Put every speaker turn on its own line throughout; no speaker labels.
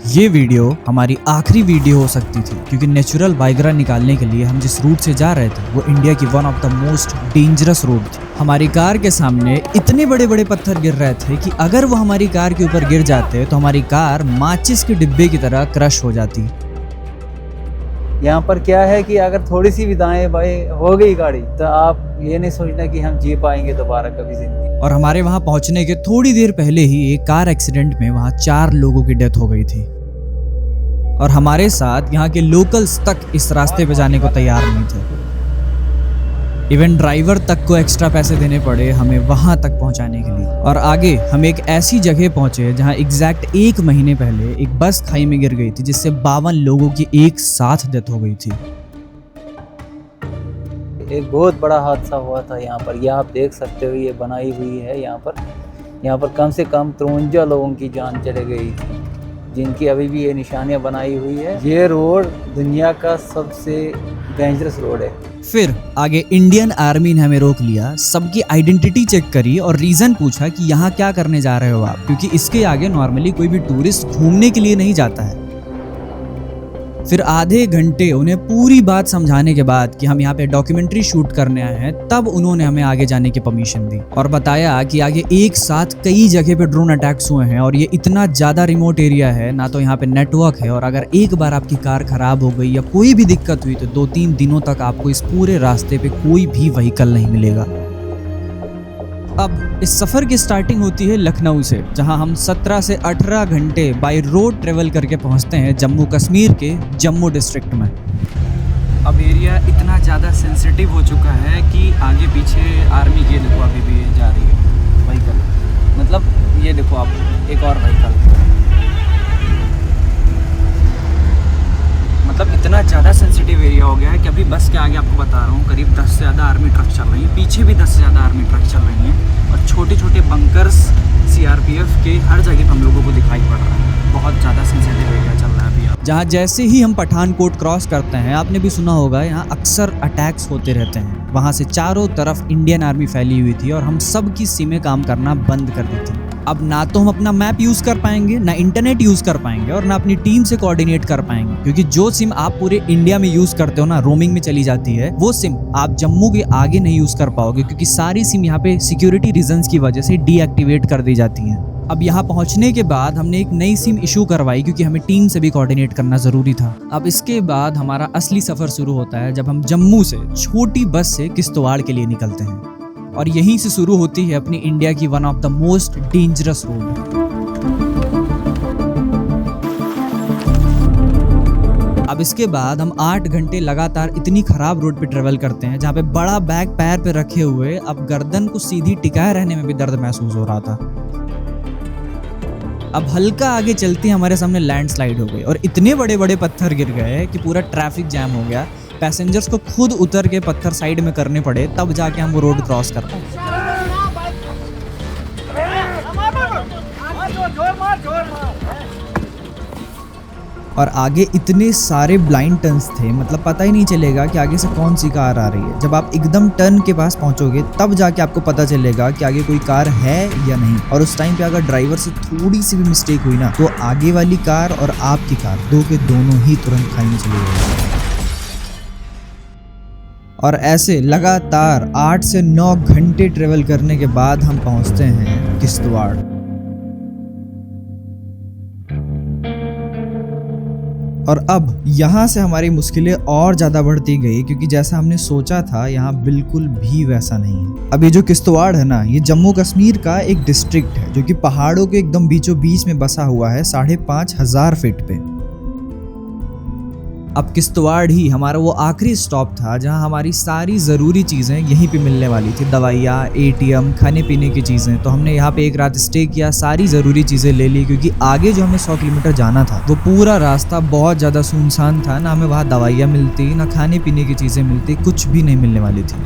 ये वीडियो हमारी आखिरी वीडियो हो सकती थी क्योंकि नेचुरल वाइग्रा निकालने के लिए हम जिस रूट से जा रहे थे वो इंडिया की one of the most dangerous road थी। हमारी कार के सामने इतने बड़े बड़े पत्थर गिर रहे थे कि अगर वो हमारी कार के ऊपर गिर जाते तो हमारी कार माचिस के डिब्बे की तरह क्रश हो जाती।
यहाँ पर क्या है कि अगर थोड़ी सी भी दाएं बाएं हो गई गाड़ी तो आप ये नहीं सोचना कि हम जी पाएंगे दोबारा कभी जिंदगी।
और हमारे वहां पहुंचने के थोड़ी देर पहले ही एक कार एक्सीडेंट में वहां 4 लोगों की डेथ हो गई थी और हमारे साथ यहाँ के लोकल्स तक इस रास्ते पे जाने को तैयार नहीं थे। इवन ड्राइवर तक को एक्स्ट्रा पैसे देने पड़े हमें वहां तक पहुंचाने के लिए। और आगे हम एक ऐसी जगह पहुंचे जहां एग्जैक्ट 1 महीने पहले एक बस खाई में गिर गई थी जिससे 52 लोगों की एक साथ डेथ हो गई थी।
एक बहुत बड़ा हादसा हुआ था यहाँ पर, ये आप देख सकते हो, ये बनाई हुई है यहाँ पर कम से कम 53 लोगों की जान चले गई थी जिनकी अभी भी ये निशानियाँ बनाई हुई है। ये रोड दुनिया का सबसे डेंजरस रोड है।
फिर आगे इंडियन आर्मी ने हमें रोक लिया, सबकी आइडेंटिटी चेक करी और रीजन पूछा कि यहाँ क्या करने जा रहे हो आप, क्योंकि इसके आगे नॉर्मली कोई भी टूरिस्ट घूमने के लिए नहीं जाता है। फिर आधे घंटे उन्हें पूरी बात समझाने के बाद कि हम यहाँ पे डॉक्यूमेंट्री शूट करने आए हैं, तब उन्होंने हमें आगे जाने की परमिशन दी और बताया कि आगे एक साथ कई जगह पे ड्रोन अटैक्स हुए हैं और ये इतना ज्यादा रिमोट एरिया है, ना तो यहाँ पे नेटवर्क है और अगर एक बार आपकी कार खराब हो गई या कोई भी दिक्कत हुई तो 2-3 दिनों तक आपको इस पूरे रास्ते पे कोई भी व्हीकल नहीं मिलेगा। अब इस सफ़र की स्टार्टिंग होती है लखनऊ से, जहां हम 17 से 18 घंटे बाय रोड ट्रेवल करके पहुंचते हैं जम्मू कश्मीर के जम्मू डिस्ट्रिक्ट में। अब एरिया इतना ज़्यादा सेंसिटिव हो चुका है कि आगे पीछे आर्मी की देखो अभी भी जा रही है व्हीकल, मतलब ये देखो आप एक और व्हीकल, मतलब इतना ज़्यादा सेंसिटिव एरिया हो गया है कि अभी बस के आगे आपको बता रहा हूँ करीब 10 से ज़्यादा आर्मी ट्रक चल रही हैं, पीछे भी 10 से ज़्यादा आर्मी ट्रक चल रही हैं और छोटे छोटे बंकर्स सीआरपीएफ के हर जगह पर हम लोगों को दिखाई पड़ रहा है। बहुत ज़्यादा सेंसिटिव एरिया चल रहा है अभी। जहाँ जैसे ही हम पठानकोट क्रॉस करते हैं, आपने भी सुना होगा यहाँ अक्सर अटैक्स होते रहते हैं। वहाँ से चारों तरफ इंडियन आर्मी फैली हुई थी और हम सब की सिमें काम करना बंद कर दी थी। अब ना तो हम अपना मैप यूज कर पाएंगे, ना इंटरनेट यूज कर पाएंगे और ना अपनी टीम से कोऑर्डिनेट कर पाएंगे, क्योंकि जो सिम आप पूरे इंडिया में यूज करते हो ना, रोमिंग में चली जाती है, वो सिम आप जम्मू के आगे नहीं यूज कर पाओगे क्योंकि सारी सिम यहाँ पे सिक्योरिटी रीजंस की वजह से डीएक्टिवेट कर दी जाती हैं। अब यहाँ पहुँचने के बाद हमने एक नई सिम इशू करवाई क्योंकि हमें टीम से भी कोऑर्डिनेट करना जरूरी था। अब इसके बाद हमारा असली सफर शुरू होता है जब हम जम्मू से छोटी बस से किश्तवाड़ के लिए निकलते हैं और यहीं से शुरू होती है अपनी इंडिया की one of the most dangerous road. अब इसके बाद हम 8 घंटे लगातार इतनी खराब रोड पे ट्रेवल करते हैं जहाँ पे बड़ा बैग पैर पे रखे हुए अब गर्दन को सीधी टिकाए रहने में भी दर्द महसूस हो रहा था। अब हल्का आगे चलते हमारे सामने लैंडस्लाइड हो गई और इतने बड़े बड़े पत्थर गिर गए कि पूरा ट्रैफिक जैम हो गया। पैसेंजर्स को खुद उतर के पत्थर साइड में करने पड़े, तब जाके हम वो रोड क्रॉस कर पाए। और आगे इतने सारे ब्लाइंड टर्न्स थे, मतलब पता ही नहीं चलेगा कि आगे से कौन सी कार आ रही है। जब आप एकदम टर्न के पास पहुंचोगे तब जाके आपको पता चलेगा कि आगे कोई कार है या नहीं। और उस टाइम पे अगर ड्राइवर से थोड़ी सी भी मिस्टेक हुई ना, तो आगे वाली कार और आपकी कार दो के दोनों ही तुरंत खाई में चली जाएगी। और ऐसे लगातार 8 से 9 घंटे ट्रेवल करने के बाद हम पहुंचते हैं किश्तवाड़। और अब यहाँ से हमारी मुश्किलें और ज़्यादा बढ़ती गई क्योंकि जैसा हमने सोचा था यहाँ बिल्कुल भी वैसा नहीं है। अब ये जो किश्तवाड़ है ना, ये जम्मू कश्मीर का एक डिस्ट्रिक्ट है जो कि पहाड़ों के एकदम बीचों बीच में बसा हुआ है 5,500 फीट पे। अब किश्तवाड़ ही हमारा वो आखिरी स्टॉप था जहां हमारी सारी ज़रूरी चीज़ें यहीं पे मिलने वाली थी, दवाइयाँ, एटीएम, खाने पीने की चीज़ें। तो हमने यहाँ पे एक रात स्टे किया, सारी ज़रूरी चीज़ें ले ली क्योंकि आगे जो हमें 100 किलोमीटर जाना था वो पूरा रास्ता बहुत ज़्यादा सुनसान था। ना हमें वहाँ दवाइयाँ मिलती, ना खाने पीने की चीज़ें मिलती, कुछ भी नहीं मिलने वाली थी।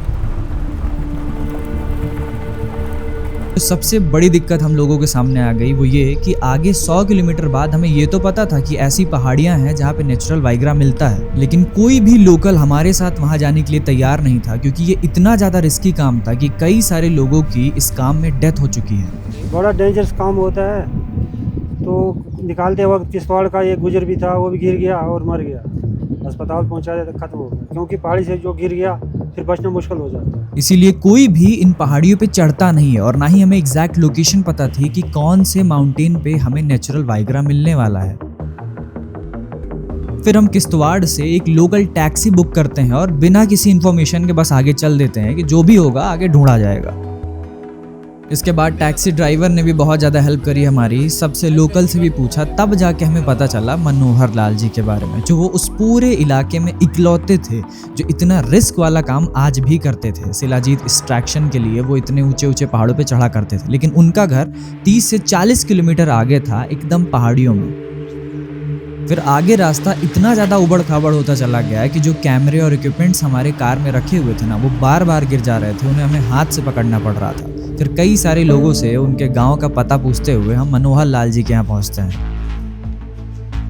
तो सबसे बड़ी दिक्कत हम लोगों के सामने आ गई वो ये कि आगे 100 किलोमीटर बाद हमें ये तो पता था कि ऐसी पहाड़ियां हैं जहाँ पे नेचुरल वाइग्रा मिलता है, लेकिन कोई भी लोकल हमारे साथ वहाँ जाने के लिए तैयार नहीं था क्योंकि ये इतना ज़्यादा रिस्की काम था कि कई सारे लोगों की इस काम में डेथ हो चुकी है।
बड़ा डेंजरस काम होता है, तो निकालते वक्त किश्तवाड़ का एक गुजर भी था, वो भी गिर गया और मर गया। अस्पताल पहुंचा दिया तो खत्म हो गया, क्योंकि पहाड़ी से जो गिर गया फिर बचना मुश्किल हो जाता है।
इसीलिए कोई भी इन पहाड़ियों पे चढ़ता नहीं है और ना ही हमें एग्जैक्ट लोकेशन पता थी कि कौन से माउंटेन पे हमें नेचुरल वाइग्रा मिलने वाला है। फिर हम किश्तवाड़ से एक लोकल टैक्सी बुक करते हैं और बिना किसी इन्फॉर्मेशन के बस आगे चल देते हैं कि जो भी होगा आगे ढूंढा जाएगा। इसके बाद टैक्सी ड्राइवर ने भी बहुत ज़्यादा हेल्प करी हमारी, सबसे लोकल से भी पूछा, तब जाके हमें पता चला मनोहर लाल जी के बारे में, जो वो उस पूरे इलाके में इकलौते थे जो इतना रिस्क वाला काम आज भी करते थे। शिलाजीत एक्सट्रैक्शन के लिए वो इतने ऊंचे ऊंचे पहाड़ों पे चढ़ा करते थे, लेकिन उनका घर 30 से 40 किलोमीटर आगे था, एकदम पहाड़ियों में। फिर आगे रास्ता इतना ज़्यादा उबड़ खाबड़ होता चला गया कि जो कैमरे और इक्विपमेंट्स हमारे कार में रखे हुए थे ना, वो बार बार गिर जा रहे थे, उन्हें हमें हाथ से पकड़ना पड़ रहा था। फिर कई सारे लोगों से उनके गांव का पता पूछते हुए हम मनोहर लाल जी के यहाँ पहुँचते हैं।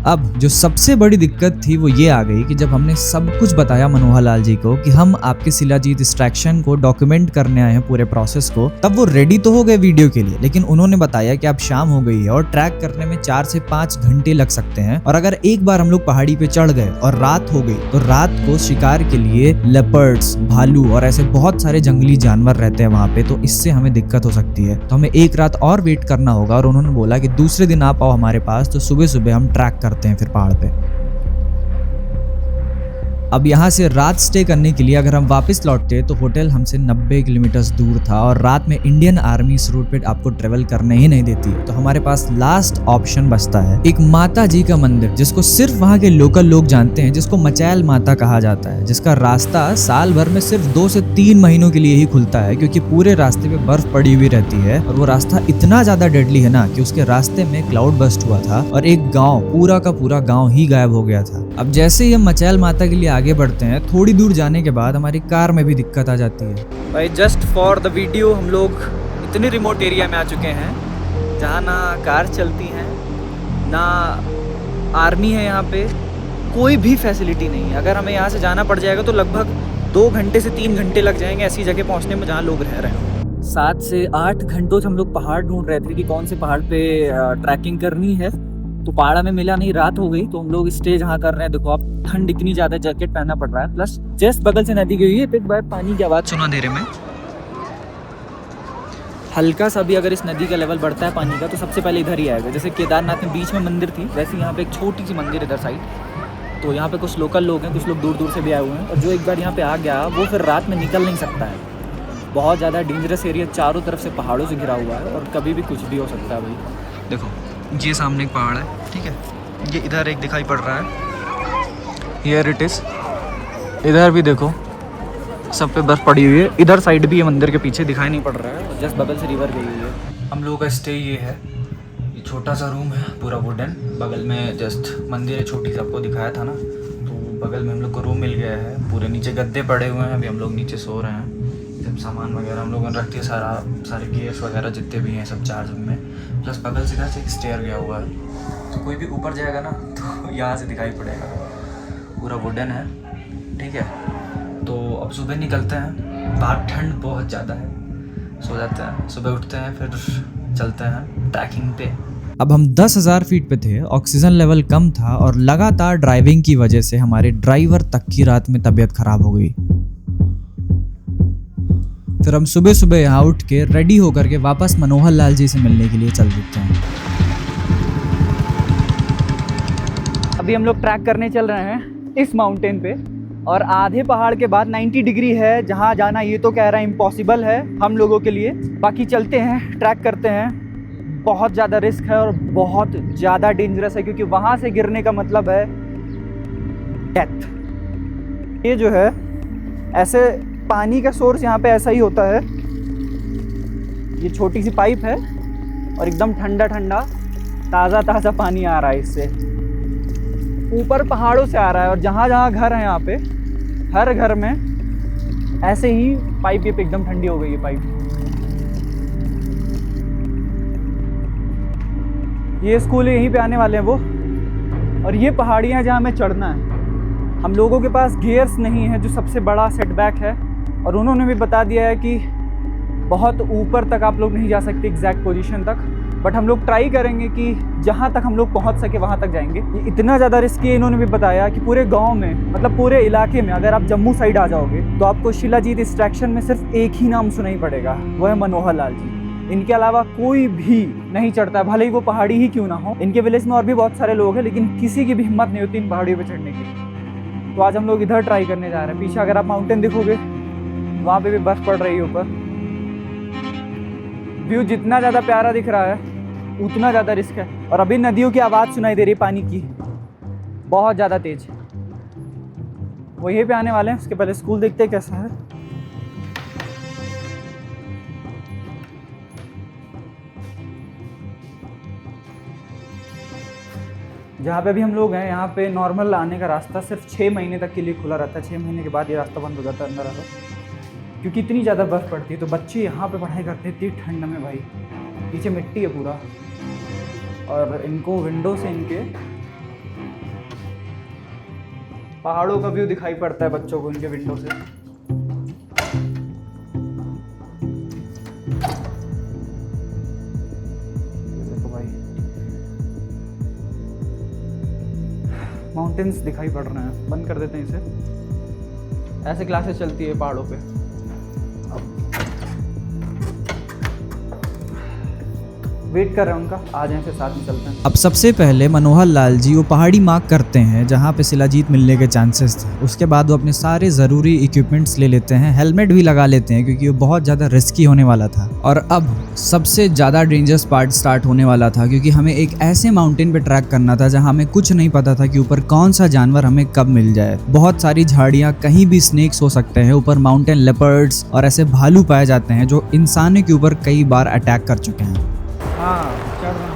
अब जो सबसे बड़ी दिक्कत थी वो ये आ गई कि जब हमने सब कुछ बताया मनोहर लाल जी को कि हम आपके शिलाजीत एक्सट्रैक्शन को डॉक्यूमेंट करने आए हैं पूरे प्रोसेस को, तब वो रेडी तो हो गए वीडियो के लिए, लेकिन उन्होंने बताया कि अब शाम हो गई है और ट्रैक करने में 4 से 5 घंटे लग सकते हैं, और अगर एक बार हम लोग पहाड़ी पे चढ़ गए और रात हो गई तो रात को शिकार के लिए लेपर्ड्स, भालू और ऐसे बहुत सारे जंगली जानवर रहते हैं वहाँ पे, तो इससे हमें दिक्कत हो सकती है। तो हमें एक रात और वेट करना होगा और उन्होंने बोला कि दूसरे दिन आप आओ हमारे पास, तो सुबह सुबह हम ट्रैक करते हैं फिर पहाड़ पे। अब यहाँ से रात स्टे करने के लिए अगर हम वापस लौटते तो होटल हमसे 90 किलोमीटर दूर था और रात में इंडियन आर्मी इस रूट पे आपको ट्रेवल करने ही नहीं देती, तो हमारे पास लास्ट ऑप्शन बचता है एक माता जी का मंदिर, जिसको सिर्फ वहाँ के लोकल लोग जानते हैं, जिसको मचैल माता कहा जाता है, जिसका रास्ता साल भर में सिर्फ 2 से 3 महीनों के लिए ही खुलता है, क्योंकि पूरे रास्ते पे बर्फ पड़ी हुई रहती है और वो रास्ता इतना ज्यादा डेडली है ना कि उसके रास्ते में क्लाउड बस्ट हुआ था और एक गाँव, पूरा का पूरा गाँव ही गायब हो गया था। अब जैसे ही हम मचैल माता के लिए आगे बढ़ते हैं, थोड़ी दूर जाने के बाद हमारी कार में भी दिक्कत आ जाती है।
भाई जस्ट फॉर द वीडियो हम लोग इतने रिमोट एरिया में आ चुके हैं जहाँ ना कार चलती है, ना आर्मी है, यहाँ पे कोई भी फैसिलिटी नहीं है। अगर हमें यहाँ से जाना पड़ जाएगा तो लगभग 2 घंटे से 3 घंटे लग जाएंगे ऐसी जगह पहुँचने में जहाँ लोग रह रहे हैं। 7 से 8 घंटों से हम लोग पहाड़ ढूंढ रहे थे कि कौन से पहाड़ पे ट्रैकिंग करनी है, तो पहाड़ में मिला नहीं, रात हो गई, तो हम लोग स्टे जहाँ कर रहे हैं। देखो आप, ठंड इतनी ज्यादा, जैकेट पहनना पड़ रहा है, प्लस जस्ट बगल से नदी गई है, फिर बार पानी की आवाज़ सुना दे रहे में। हल्का सा भी अगर इस नदी का लेवल बढ़ता है पानी का तो सबसे पहले इधर ही आएगा। जैसे केदारनाथ में बीच में मंदिर थी, वैसे यहाँ पे एक छोटी सी मंदिर इधर साइड, तो यहाँ पे कुछ लोकल लोग हैं, कुछ लोग दूर दूर से भी आए हुए हैं, और जो एक बार यहाँ पे आ गया वो फिर रात में निकल नहीं सकता है। बहुत ज़्यादा डेंजरस एरिया, चारों तरफ से पहाड़ों से घिरा हुआ है और कभी भी कुछ भी हो सकता है। भाई देखो, ये सामने एक पहाड़ है, ठीक है, ये इधर एक दिखाई पड़ रहा है, हियर इट इज़। इधर भी देखो सब पे बर्फ पड़ी हुई है, इधर साइड भी ये मंदिर के पीछे दिखाई नहीं पड़ रहा है, और जस्ट बगल से रिवर गई हुई है। हम लोगों का स्टे ये है, ये छोटा सा रूम है पूरा वुडन, बगल में जस्ट मंदिर है छोटी सी, आपको दिखाया था ना, तो बगल में हम लोग को रूम मिल गया है। पूरे नीचे गद्दे पड़े हुए हैं, अभी हम लोग नीचे सो रहे हैं। सब सामान वगैरह हम लोगों ने रख दिया, सारे गियर्स वगैरह जितने भी हैं सब चार्ज में, प्लस बगल से इधर से एक स्टेयर गया हुआ है, तो कोई भी ऊपर जाएगा ना तो यहाँ से दिखाई पड़ेगा। पूरा वुडन है, ठीक है। तो अब सुबह निकलते हैं, बाहर ठंड बहुत ज़्यादा है, सो जाते हैं, सुबह उठते हैं, फिर चलते हैं ट्रैकिंग पे।
अब हम 10,000 फीट पे थे, ऑक्सीजन लेवल कम था और लगातार ड्राइविंग की वजह से हमारे ड्राइवर तक की रात में तबीयत खराब हो गई। फिर हम सुबह सुबह यहाँ उठ के रेडी होकर के वापस मनोहर लाल जी से मिलने के लिए चल देते हैं।
अभी हम लोग ट्रैक करने चल रहे हैं इस माउंटेन पे, और आधे पहाड़ के बाद 90 डिग्री है, जहाँ जाना ये तो कह रहा है इम्पॉसिबल है हम लोगों के लिए। बाकी चलते हैं, ट्रैक करते हैं। बहुत ज़्यादा रिस्क है और बहुत ज़्यादा डेंजरस है, क्योंकि वहाँ से गिरने का मतलब है डेथ। ये जो है ऐसे पानी का सोर्स यहाँ पे ऐसा ही होता है, ये छोटी सी पाइप है और एकदम ठंडा ठंडा ताज़ा ताज़ा पानी आ रहा है इससे, ऊपर पहाड़ों से आ रहा है। और जहाँ जहाँ घर है यहाँ पे, हर घर में ऐसे ही पाइप, ये एकदम ठंडी हो गई है पाइप। ये स्कूल यहीं पे आने वाले हैं वो, और ये पहाड़ियाँ हैं जहाँ हमें चढ़ना है। हम लोगों के पास गियर्स नहीं है, जो सबसे बड़ा सेटबैक है, और उन्होंने भी बता दिया है कि बहुत ऊपर तक आप लोग नहीं जा सकते एग्जैक्ट पोजीशन तक, बट हम लोग ट्राई करेंगे कि जहाँ तक हम लोग पहुँच सके वहाँ तक जाएंगे। ये इतना ज़्यादा रिस्की है, इन्होंने भी बताया कि पूरे गांव में, मतलब पूरे इलाके में, अगर आप जम्मू साइड आ जाओगे तो आपको शिलाजीत एक्सट्रैक्शन में सिर्फ एक ही नाम सुनाई पड़ेगा, वो है मनोहर लाल जी। इनके अलावा कोई भी नहीं चढ़ता है, भले ही वो पहाड़ी ही क्यों ना हो। इनके विलेज में और भी बहुत सारे लोग हैं, लेकिन किसी की भी हिम्मत नहीं होती इन पहाड़ियों पर चढ़ने की। तो आज हम लोग इधर ट्राई करने जा रहे हैं। पीछे अगर आप माउंटेन देखोगे वहाँ पे भी बर्फ़ पड़ रही है ऊपर। व्यू जितना ज़्यादा प्यारा दिख रहा है उतना ज़्यादा रिस्क है। और अभी नदियों की आवाज़ सुनाई दे रही है, पानी की बहुत ज़्यादा तेज। वो यहीं पे आने वाले हैं, उसके पहले स्कूल देखते हैं कैसा है। जहाँ पे अभी हम लोग हैं, यहाँ पे नॉर्मल आने का रास्ता सिर्फ 6 महीने तक के लिए खुला रहता है। 6 महीने के बाद ये रास्ता बंद हो जाता है अंदर आना, क्योंकि इतनी ज़्यादा बर्फ़ पड़ती है। तो बच्चे यहाँ पे पढ़ाई करते हैं इतनी ठंड में भाई, पीछे मिट्टी है पूरा, और इनको विंडो से इनके पहाड़ों का व्यू दिखाई पड़ता है बच्चों को इनके विंडो से। देखो भाई माउंटेन्स दिखाई पड़ रहे हैं। बंद कर देते हैं इसे। ऐसे क्लासेस चलती है पहाड़ों पे। वेट कर रहे हैं उनका, आ जाए फिर साथ में चलते हैं।
अब सबसे पहले मनोहर लाल जी वो पहाड़ी मार्क करते हैं जहाँ पे शिलाजीत मिलने के चांसेस थे। उसके बाद वो अपने सारे ज़रूरी इक्विपमेंट्स ले लेते हैं, हेलमेट भी लगा लेते हैं क्योंकि वो बहुत ज़्यादा रिस्की होने वाला था। और अब सबसे ज़्यादा डेंजरस पार्ट स्टार्ट होने वाला था, क्योंकि हमें एक ऐसे माउंटेन पे ट्रैक करना था जहाँ हमें कुछ नहीं पता था कि ऊपर कौन सा जानवर हमें कब मिल जाए। बहुत सारी झाड़ियाँ, कहीं भी स्नेक्स हो सकते हैं, ऊपर माउंटेन लेपर्ड्स और ऐसे भालू पाए जाते हैं जो इंसानों के ऊपर कई बार अटैक कर चुके हैं।
हाँ चढ़ रहे हैं।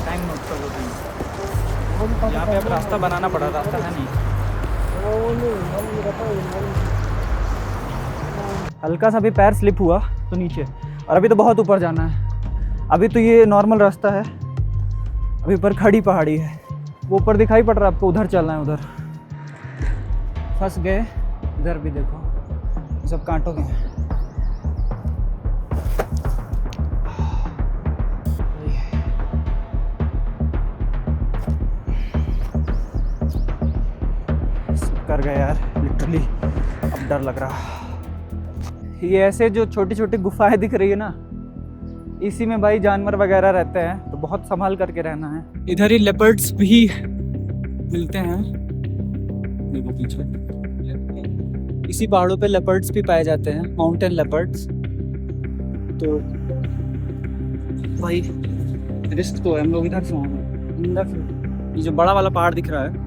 टाइम नोट कर लो, टाइम। यहाँ पे अब रास्ता बनाना पड़ा, रास्ता है नहीं। हल्का सा भी पैर स्लिप हुआ तो नीचे, और अभी तो बहुत ऊपर जाना है। अभी तो ये नॉर्मल रास्ता है, अभी ऊपर खड़ी पहाड़ी है। वो ऊपर दिखाई पड़ रहा है आपको, उधर चलना है। उधर फंस गए। इधर भी देखो, सब कांटों के हैं। कर गए यार लिटरली, अब डर लग रहा। ये ऐसे जो छोटी छोटी गुफाएं दिख रही है ना, इसी में भाई जानवर वगैरह रहते हैं, तो बहुत संभाल करके रहना है। इधर ही लेपर्ड्स भी मिलते हैं, देखो पीछे। इसी पहाड़ों पे लेपर्ड्स भी पाए जाते हैं, माउंटेन लेपर्ड्स। तो भाई रिस्क तो है। हम लोग इधर से अंदर से, ये जो बड़ा वाला पहाड़ दिख रहा है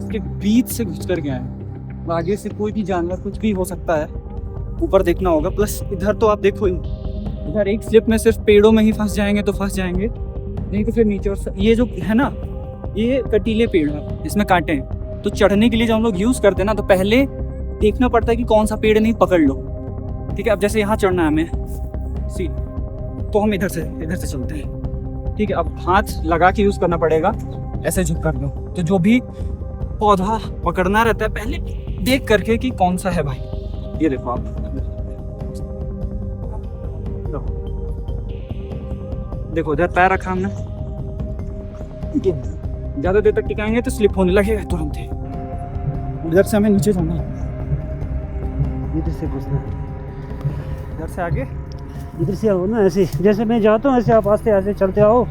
के बीच से घुस कर गया है। आगे से कोई भी जानवर, कुछ भी हो सकता है। ऊपर देखना होगा। प्लस इधर तो आप देखो, इधर एक स्लिप में सिर्फ पेड़ों में ही फंस जाएंगे तो फंस जाएंगे, नहीं तो फिर नीचे। और ये जो है ना, ये कटीले पेड़ है, इसमें कांटे हैं। तो चढ़ने के लिए जब हम लोग यूज़ करते हैं ना, तो पहले देखना पड़ता है कि कौन सा पेड़ नहीं पकड़ लो। ठीक है, अब जैसे यहाँ चढ़ना है हमें सी, तो हम इधर से चलते हैं। ठीक है, अब हाथ लगा के यूज़ करना पड़ेगा, ऐसे झुक कर दो। तो जो भी पौधा पकड़ना रहता है पहले देख करके कि कौन सा है भाई। ये देखो आप, देखो इधर पैर रखा हमने, ज्यादा देर तक टिकाएंगे तो स्लिप होने लगेगा तुरंत ही। इधर से हमें नीचे जाना है,
इधर से घुसना है,
इधर से आगे,
इधर से आओ ना। ऐसे जैसे मैं जाता हूँ ऐसे आप आस्ते आस्ते चलते आओ।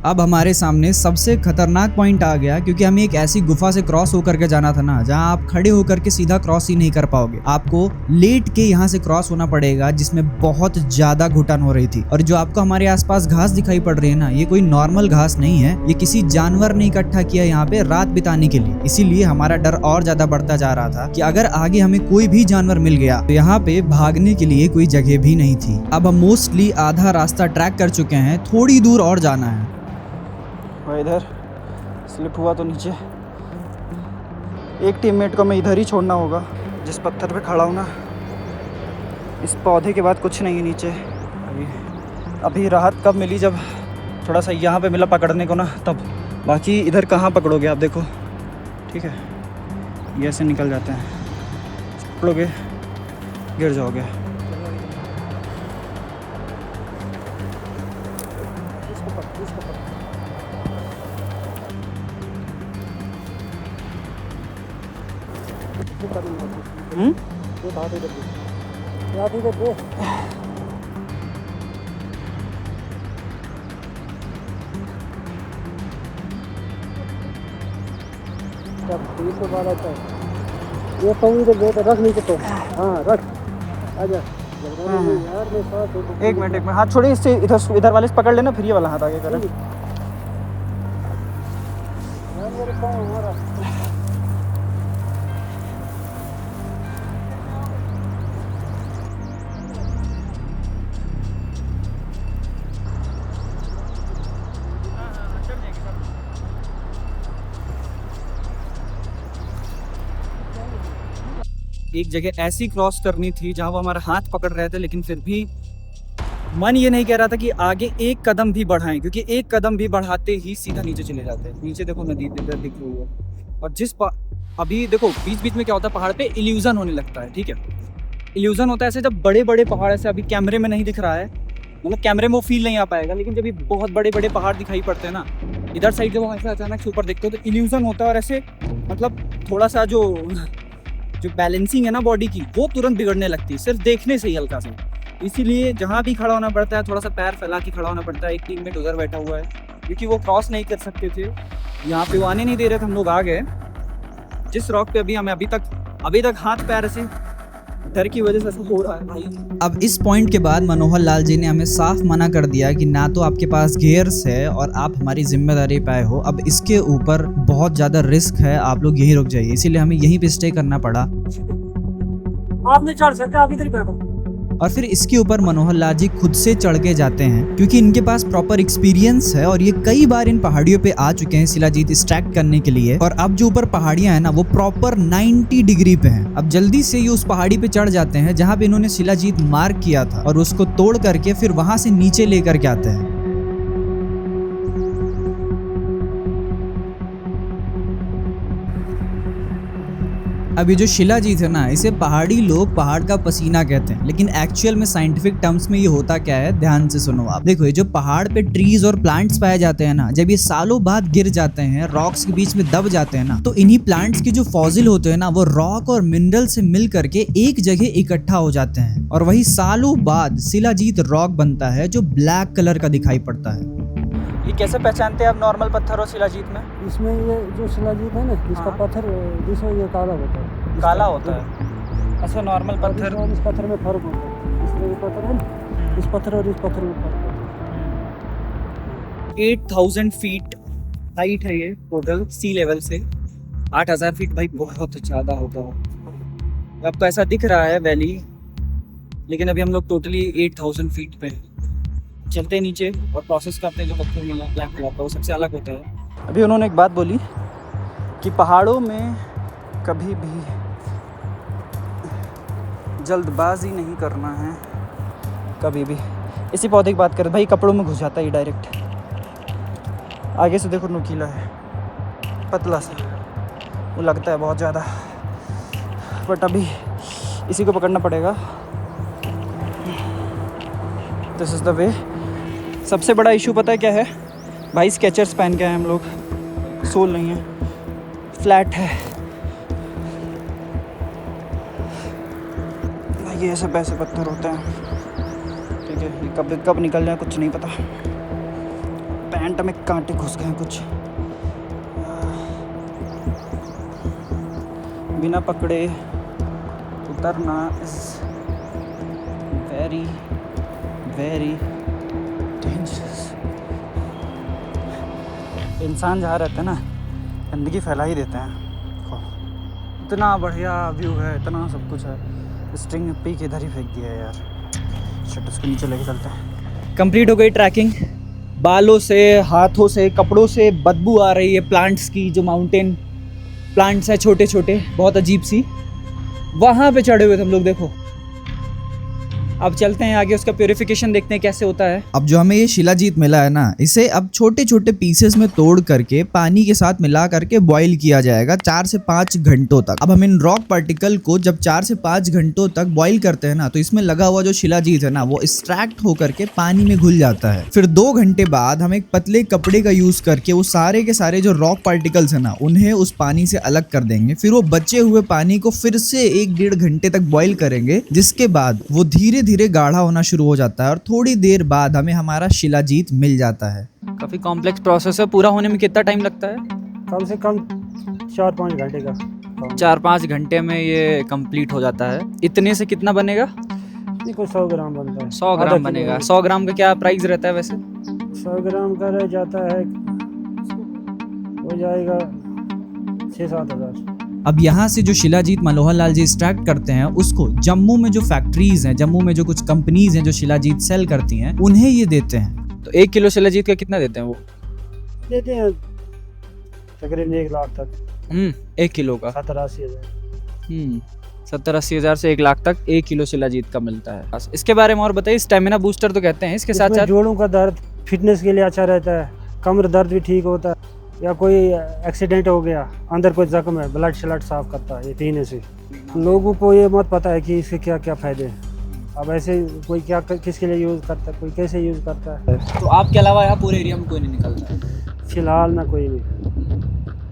अब हमारे सामने सबसे खतरनाक पॉइंट आ गया, क्योंकि हमें एक ऐसी गुफा से क्रॉस होकर के जाना था ना, जहां आप खड़े होकर के सीधा क्रॉस ही नहीं कर पाओगे। आपको लेट के यहां से क्रॉस होना पड़ेगा, जिसमें बहुत ज्यादा घुटन हो रही थी। और जो आपको हमारे आसपास घास दिखाई पड़ रही है ना, ये कोई नॉर्मल घास नहीं है। ये किसी जानवर ने इकट्ठा किया यहाँ पे रात बिताने के लिए। इसीलिए हमारा डर और ज्यादा बढ़ता जा रहा था कि अगर आगे हमें कोई भी जानवर मिल गया तो यहाँ पे भागने के लिए कोई जगह भी नहीं थी। अब हम मोस्टली आधा रास्ता ट्रैक कर चुके हैं, थोड़ी दूर और जाना है।
इधर स्लिप हुआ तो नीचे। एक टीममेट को मैं इधर ही छोड़ना होगा, जिस पत्थर पे खड़ा हूँ ना। इस पौधे के बाद कुछ नहीं है नीचे। अभी राहत कब मिली, जब थोड़ा सा यहाँ पे मिला पकड़ने को ना, तब। बाकी इधर कहाँ पकड़ोगे आप, देखो। ठीक है, ये ऐसे निकल जाते हैं, पड़ोगे गिर जाओगे।
ये कौन इधर गए तो रख नहीं सकते। हाँ रख, आजा।
एक मिनट हाथ छोड़िए, इससे इधर वाले से पकड़ लेना, फिर ये वाला हाथ आगे करें। एक जगह ऐसी क्रॉस करनी थी जहाँ वो हमारा हाथ पकड़ रहे थे, लेकिन फिर भी मन ये नहीं कह रहा था कि आगे एक कदम भी बढ़ाएं, क्योंकि एक कदम भी बढ़ाते ही सीधा नीचे चले जाते हैं। नीचे देखो नदी इधर दिख रही है, और अभी देखो बीच बीच में क्या होता है, पहाड़ पे इल्यूजन होने लगता है। ठीक है, इल्यूजन होता है ऐसे जब बड़े बड़े पहाड़ ऐसे अभी कैमरे में नहीं दिख रहा है, मतलब कैमरे में वो फील नहीं आ पाएगा, लेकिन जब ये बहुत बड़े बड़े पहाड़ दिखाई पड़ते हैं ना, इधर साइड जब हम ऐसे अचानक से ऊपर देखते हो तो इल्यूजन होता है, और ऐसे मतलब थोड़ा सा जो बैलेंसिंग है ना बॉडी की, वो तुरंत बिगड़ने लगती है सिर्फ देखने से ही हल्का सा। इसीलिए जहाँ भी खड़ा होना पड़ता है थोड़ा सा पैर फैला के खड़ा होना पड़ता है। एक टीममेट उधर बैठा हुआ है, क्योंकि वो क्रॉस नहीं कर सकते थे, यहाँ पे वो आने नहीं दे रहे थे, हम लोग आ गए। जिस रॉक पे हमें अभी तक हाथ पैर ऐसे डर की वजह से ऐसा हो रहा है भाई।
अब इस पॉइंट के बाद मनोहर लाल जी ने हमें साफ मना कर दिया कि ना तो आपके पास गियर्स है और आप हमारी जिम्मेदारी पे आए हो, अब इसके ऊपर बहुत ज़्यादा रिस्क है, आप लोग यहीं रुक जाइए। इसीलिए हमें यहीं पे स्टे करना पड़ा।
आप नहीं चढ़ सकते, आप इधर ही बैठो।
और फिर इसके ऊपर मनोहर लाल जी खुद से चढ़ के जाते हैं, क्योंकि इनके पास प्रॉपर एक्सपीरियंस है और ये कई बार इन पहाड़ियों पे आ चुके हैं शिलाजीत एक्सट्रैक्ट करने के लिए। और अब जो ऊपर पहाड़ियां हैं ना, वो प्रॉपर 90 डिग्री पे हैं। अब जल्दी से ये उस पहाड़ी पे चढ़ जाते हैं जहाँ पे इन्होंने शिलाजीत मार्क किया था, और उसको तोड़ करके फिर वहां से नीचे लेकर के आते हैं। अब ये जो शिलाजीत है ना, इसे पहाड़ी लोग पहाड़ का पसीना कहते हैं, लेकिन एक्चुअल में साइंटिफिक टर्म्स में ये होता क्या है, ध्यान से सुनो आप। देखो, ये जो पहाड़ पे ट्रीज और प्लांट्स पाए जाते हैं ना, जब ये सालों बाद गिर जाते हैं, रॉक्स के बीच में दब जाते हैं ना, तो इन्हीं प्लांट्स के जो फॉसिल होते हैं ना, वो रॉक और मिनरल से मिल करके एक जगह इकट्ठा हो जाते हैं, और वही सालों बाद शिलाजीत रॉक बनता है जो ब्लैक कलर का दिखाई पड़ता है।
ये कैसे पहचानते हैं आप नॉर्मल पत्थर और शिलाजीत में?
इसमें ये जो शिलाजीत है ना, इसका पत्थर जिसमें ये काला होता है,
काला होता है। ऐसे नॉर्मल पत्थर,
इस पत्थर में फर्क होता है। इसमें ये पत्थर है ना, इस पत्थर और इस पत्थर में फर्क होता है।
8000 फीट हाइट है ये टोटल सी लेवल से। 8000 फीट भाई बहुत ज़्यादा होता है। अब तो ऐसा दिख रहा है वैली, लेकिन अभी हम लोग टोटली 8000 फीट पे चलते हैं नीचे और प्रोसेस करते हैं। जो पत्थर मिला ब्लैक कलर का, वो सबसे अलग होता है। अभी उन्होंने एक बात बोली कि पहाड़ों में कभी भी जल्दबाजी नहीं करना है, कभी भी। इसी पौधे की बात करें भाई, कपड़ों में घुस जाता है ये डायरेक्ट। आगे से देखो नुकीला है, पतला सा, वो लगता है बहुत ज़्यादा, बट अभी इसी को पकड़ना पड़ेगा। This is the way. सबसे बड़ा इशू पता है क्या है भाई? स्केचर्स पहन के आए हम लोग, सोल नहीं है, फ्लैट है भाई। ये ऐसे पत्थर होते हैं, ठीक है? ये कब निकल जाए कुछ नहीं पता। पैंट में कांटे घुस गए कुछ। बिना पकड़े उतरना इज वेरी वेरी डेंजरस। इंसान जहाँ रहते हैं ना, गंदगी फैला ही देते हैं। इतना बढ़िया व्यू है, इतना सब कुछ है, स्ट्रिंग पी के इधर ही फेंक दिया है यार। शट, उसके नीचे लेके चलते हैं। कंप्लीट हो गई ट्रैकिंग। बालों से, हाथों से, कपड़ों से बदबू आ रही है प्लांट्स की, जो माउंटेन प्लांट्स है छोटे छोटे, बहुत अजीब सी। वहाँ पे चढ़े हुए थे हम लोग, देखो अब चलते हैं आगे, उसका प्योरिफिकेशन देखते हैं कैसे होता है।
अब जो हमें ये शिलाजीत मिला है ना, इसे अब छोटे छोटे पीसेस में तोड़ करके पानी के साथ मिला करके बॉईल किया जाएगा 4 से 5 घंटों तक। अब हम इन रॉक पार्टिकल को जब 4 से 5 घंटों तक बॉईल करते हैं ना, तो इसमें लगा हुआ जो शिलाजीत है ना, वो एक्सट्रैक्ट होकर के पानी में घुल जाता है। फिर 2 घंटे बाद हम एक पतले कपड़े का यूज करके वो सारे के सारे जो रॉक पार्टिकल्स है ना, उन्हें उस पानी से अलग कर देंगे। फिर वो बचे हुए पानी को फिर से 1-1.5 घंटे तक बॉईल करेंगे, जिसके बाद वो धीरे धीरे गाढ़ा होना शुरू हो जाता है और थोड़ी देर बाद हमें हमारा शिलाजीत मिल जाता है।
काफ़ी कॉम्प्लेक्स प्रोसेस है। पूरा होने में कितना टाइम लगता है?
कम से कम 4-5 घंटे का।
4-5 घंटे में ये कंप्लीट हो जाता है। इतने से कितना बनेगा?
ये कोई 100 ग्राम बनता है।
100 ग्राम बनेगा। 100 ग्राम का क्या प्राइस रहता है वैसे?
100 ग्राम का रह जाता है, हो जाएगा 6-7 हज़ार।
अब यहाँ से जो शिलाजीत मनोहर लाल जी एक्सट्रैक्ट करते हैं, उसको जम्मू में जो फैक्ट्रीज हैं, जम्मू में जो कुछ कंपनीज हैं जो शिलाजीत सेल करती हैं, उन्हें ये देते हैं।
तो 1 किलो शिलाजीत का कितना देते हैं वो?
देते हैं तकरीबन 1 लाख तक।
1 किलो का
70-80 हज़ार।
70-80 हज़ार से 1 लाख तक 1 किलो शिलाजीत का मिलता है। बस इसके बारे में और बताइए। स्टेमिना बूस्टर तो कहते हैं, इसके साथ
इसमें
साथ
जोड़ों का दर्द, फिटनेस के लिए अच्छा रहता है, कमर दर्द भी ठीक होता है, या कोई एक्सीडेंट हो गया, अंदर कोई जख्म है, ब्लड शलड साफ करता है ये पीने से। लोगों को ये मत पता है कि इसके क्या क्या फ़ायदे हैं। अब ऐसे कोई क्या किसके लिए यूज़ करता है, कोई कैसे यूज़ करता है।
तो आपके अलावा यहाँ पूरे एरिया में कोई नहीं निकलता है?
फिलहाल ना कोई नहीं,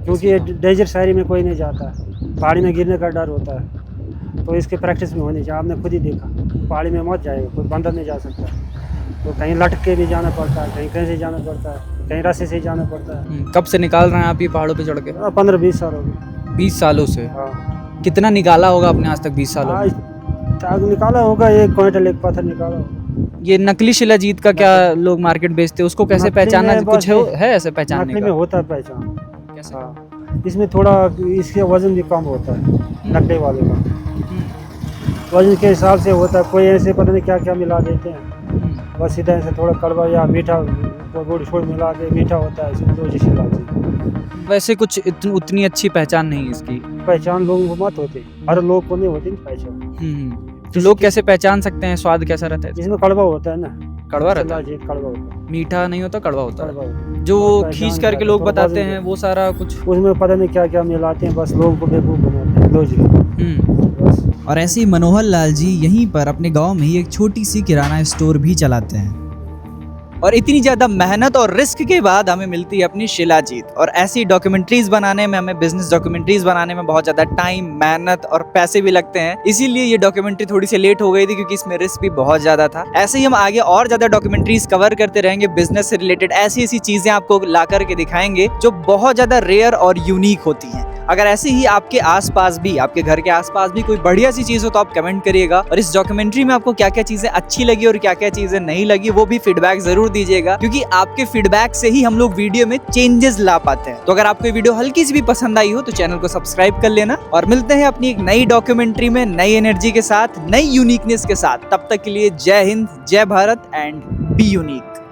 क्योंकि ये डेजर्ट शहरी में कोई नहीं जाता है, पहाड़ी में गिरने का डर होता है, तो इसके प्रैक्टिस में होनी चाहिए। आपने खुद ही देखा, पहाड़ी में मत जाएगा, कोई बंदर नहीं जा सकता, तो कहीं लटक के भी जाना पड़ता है, कहीं कैसे जाना पड़ता है, कहीं रास्ते से ही जाना पड़ता है।
कब से निकाल रहे हैं आप ये पहाड़ों पे चढ़ के?
15-20 साल हो गए।
20 सालों से?
हाँ।
कितना निकाला होगा आपने आज तक 20 सालों में?
आज निकाला होगा 1 क्विंटल, 1 पत्थर निकाला होगा।
ये नकली शिलाजीत का क्या लोग मार्केट बेचते हैं, उसको कैसे
नकली
पहचानना?
में
कुछ
बस
है ऐसे पहचानने
नकली में
का?
होता है पहचान।
कैसे?
हाँ, इसमें थोड़ा इसके वजन भी कम होता है नकली वाले का, वजन के हिसाब से होता है। कोई ऐसे पता नहीं क्या क्या मिला देते हैं, बस सीधा ऐसे थोड़ा कड़वा या मीठा, गुड़ छोड़ मिला के मीठा होता है, इसमें तो जैसे लाते।
वैसे कुछ उतनी अच्छी पहचान नहीं है इसकी।
पहचान लोगों को मत होती, हर लोग को नहीं होती पहचान।
तो लोग कैसे पहचान सकते हैं स्वाद कैसा रहता है?
इसमें कड़वा होता है ना,
कड़वा रहता है?
शिलाजीत कड़वा होता है,
मीठा नहीं होता, कड़वा होता
कड़वा
है।
होता है।
जो
पहचान
खींच करके
का
लोग
थोड़ा
बताते
वजन
हैं वो सारा कुछ
उसमें पता नहीं क्या क्या मिलाते हैं, बस लोगों को बेवकूफ़ बनाते हैं। लो जी बस।
और ऐसे ही मनोहर लाल जी यहीं पर अपने गांव में ही एक छोटी सी किराना स्टोर भी चलाते हैं।
और इतनी ज़्यादा मेहनत और रिस्क के बाद हमें मिलती है अपनी शिलाजीत। और ऐसी डॉक्यूमेंट्रीज बनाने में, हमें बिजनेस डॉक्यूमेंट्रीज बनाने में बहुत ज़्यादा टाइम, मेहनत और पैसे भी लगते हैं। इसीलिए ये डॉक्यूमेंट्री थोड़ी सी लेट हो गई थी, क्योंकि इसमें रिस्क भी बहुत ज़्यादा था। ऐसे ही हम आगे और ज़्यादा डॉक्यूमेंट्रीज कवर करते रहेंगे, बिजनेस से रिलेटेड ऐसी ऐसी चीज़ें आपको ला करके दिखाएंगे जो बहुत ज़्यादा रेयर और यूनिक होती हैं। अगर ऐसे ही आपके आसपास भी, आपके घर के आसपास भी कोई बढ़िया सी चीज़ हो तो आप कमेंट करिएगा। और इस डॉक्यूमेंट्री में आपको क्या क्या चीज़ें अच्छी लगी और क्या क्या चीज़ें नहीं लगी, वो भी फीडबैक जरूर दीजिएगा, क्योंकि आपके फीडबैक से ही हम लोग वीडियो में चेंजेस ला पाते हैं। तो अगर आपको वीडियो हल्की सी भी पसंद आई हो तो चैनल को सब्सक्राइब कर लेना। और मिलते हैं अपनी एक नई डॉक्यूमेंट्री में, नई एनर्जी के साथ, नई यूनिकनेस के साथ। तब तक के लिए जय हिंद, जय भारत एंड बी यूनिक।